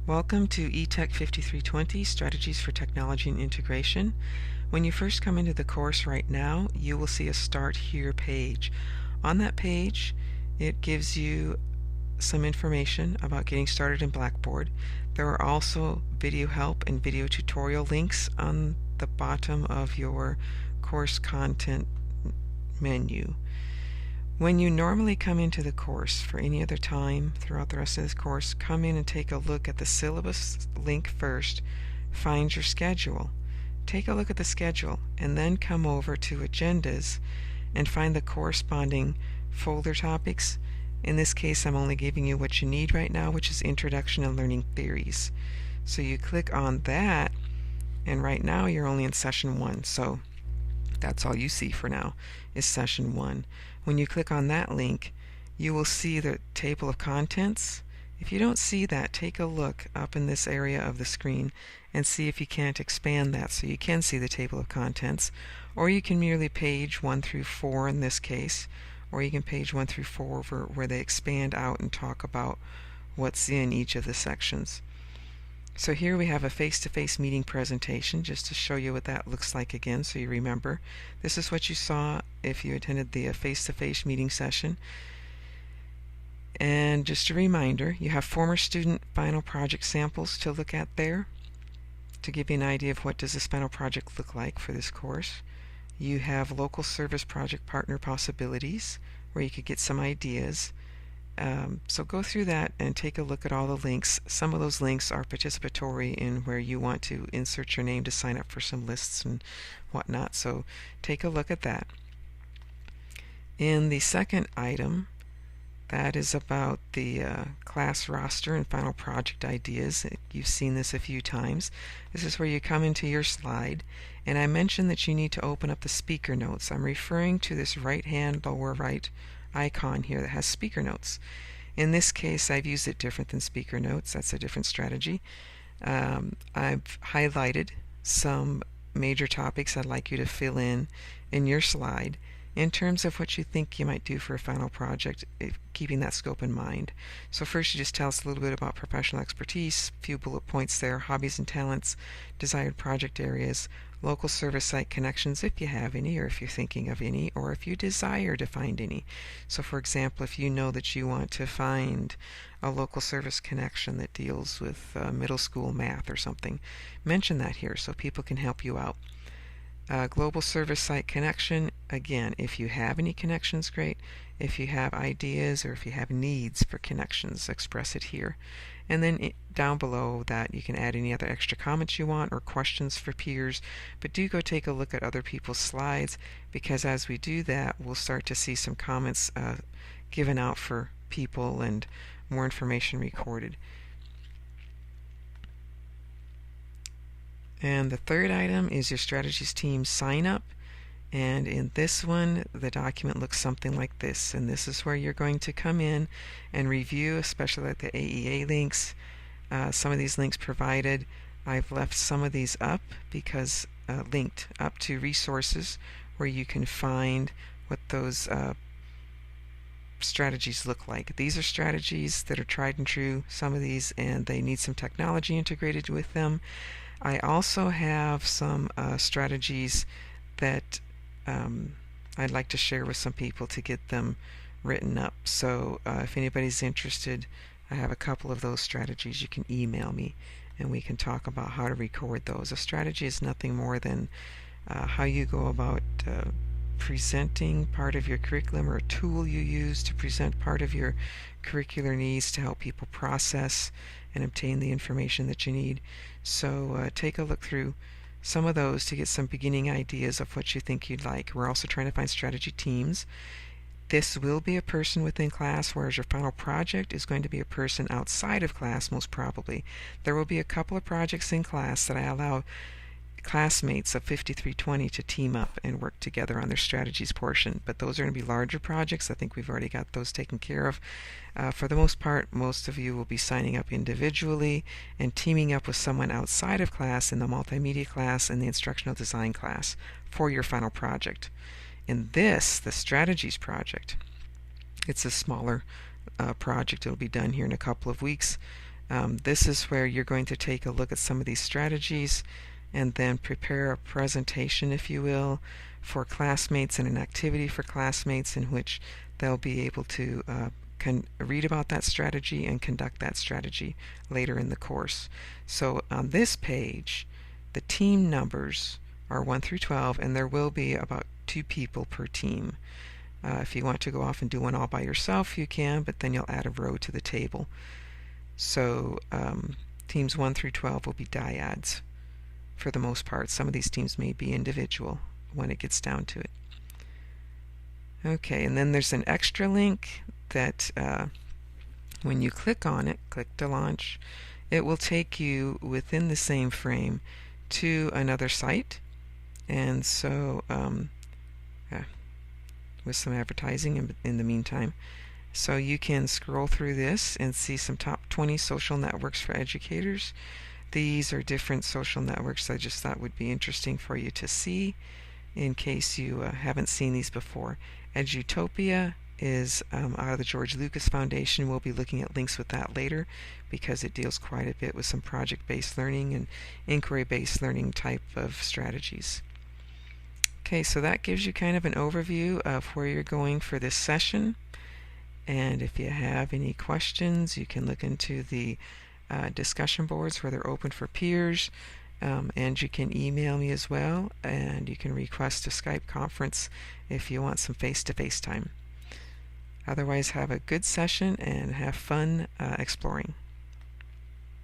Welcome to eTech 5320 Strategies for Technology and Integration. When you first come into the course right now, you will see a Start Here page. On that page, it gives you some information about getting started in Blackboard. There are also video help and video tutorial links on the bottom of your course content menu. When you normally come into the course for any other time throughout the rest of this course, come in and take a look at the syllabus link first, find your schedule. Take a look at the schedule and then come over to agendas and find the corresponding folder topics. In this case, I'm only giving you what you need right now, which is Introduction and Learning Theories. So you click on that, and right now you're only in session 1, so that's all you see for now is session 1. When you click on that link, you will see the table of contents. If you don't see that, take a look up in this area of the screen and see if you can't expand that so you can see the table of contents. Or you can merely page 1 through 4 in this case, or you can page 1 through 4 where they expand out and talk about what's in each of the sections. So here we have a face-to-face meeting presentation, just to show you what that looks like again so you remember. This is what you saw if you attended the face-to-face meeting session. And just a reminder, you have former student final project samples to look at there to give you an idea of what does this final project look like for this course. You have local service project partner possibilities where you could get some ideas. So go through that and take a look at all the links. Some of those links are participatory in where you want to insert your name to sign up for some lists and whatnot. So take a look at that. In the second item, that is about the class roster and final project ideas. You've seen this a few times. This is where you come into your slide, and I mentioned that you need to open up the speaker notes. I'm referring to this right-hand lower right icon here that has speaker notes. In this case, I've used it different than speaker notes. That's a different strategy. I've highlighted some major topics I'd like you to fill in your slide in terms of what you think you might do for a final project, keeping that scope in mind. So first, you just tell us a little bit about professional expertise, a few bullet points there, hobbies and talents, desired project areas, local service site connections if you have any, or if you're thinking of any, or if you desire to find any. So for example, if you know that you want to find a local service connection that deals with middle school math or something, mention that here so people can help you out. Global service site connection, again, if you have any connections, great. If you have ideas or if you have needs for connections, express it here. And then down below that, you can add any other extra comments you want or questions for peers. But do go take a look at other people's slides, because as we do that, we'll start to see some comments given out for people and more information recorded. And the third item is your strategies team sign up. And in this one, the document looks something like this. And this is where you're going to come in and review, especially like the AEA links. Some of these links provided, I've left some of these up because linked up to resources where you can find what those strategies look like. These are strategies that are tried and true, some of these, and they need some technology integrated with them. I also have some strategies that I'd like to share with some people to get them written up. So if anybody's interested, I have a couple of those strategies. You can email me and we can talk about how to record those. A strategy is nothing more than how you go about presenting part of your curriculum, or a tool you use to present part of your curricular needs to help people process and obtain the information that you need. So take a look through some of those to get some beginning ideas of what you think you'd like. We're also trying to find strategy teams. This will be a person within class, whereas your final project is going to be a person outside of class, most probably. There will be a couple of projects in class that I allow classmates of 5320 to team up and work together on their strategies portion, but those are going to be larger projects. I think we've already got those taken care of. For the most part, most of you will be signing up individually and teaming up with someone outside of class in the multimedia class and the instructional design class for your final project. In this, the strategies project, it's a smaller project. It'll be done here in a couple of weeks. This is where you're going to take a look at some of these strategies and then prepare a presentation, if you will, for classmates and an activity for classmates in which they'll be able to read about that strategy and conduct that strategy later in the course. So on this page, the team numbers are 1 through 12, and there will be about 2 people per team. If you want to go off and do one all by yourself, you can, but then you'll add a row to the table. So teams 1 through 12 will be dyads for the most part. Some of these teams may be individual when it gets down to it. Okay, and then there's an extra link that when you click on it, click to launch, it will take you within the same frame to another site. And so with some advertising in the meantime. So you can scroll through this and see some top 20 social networks for educators. These are different social networks I just thought would be interesting for you to see in case you haven't seen these before. Edutopia is out of the George Lucas Foundation. We'll be looking at links with that later because it deals quite a bit with some project-based learning and inquiry-based learning type of strategies. Okay, so that gives you kind of an overview of where you're going for this session. And if you have any questions, you can look into the discussion boards where they're open for peers, and you can email me as well, and you can request a Skype conference if you want some face-to-face time. Otherwise, have a good session and have fun exploring.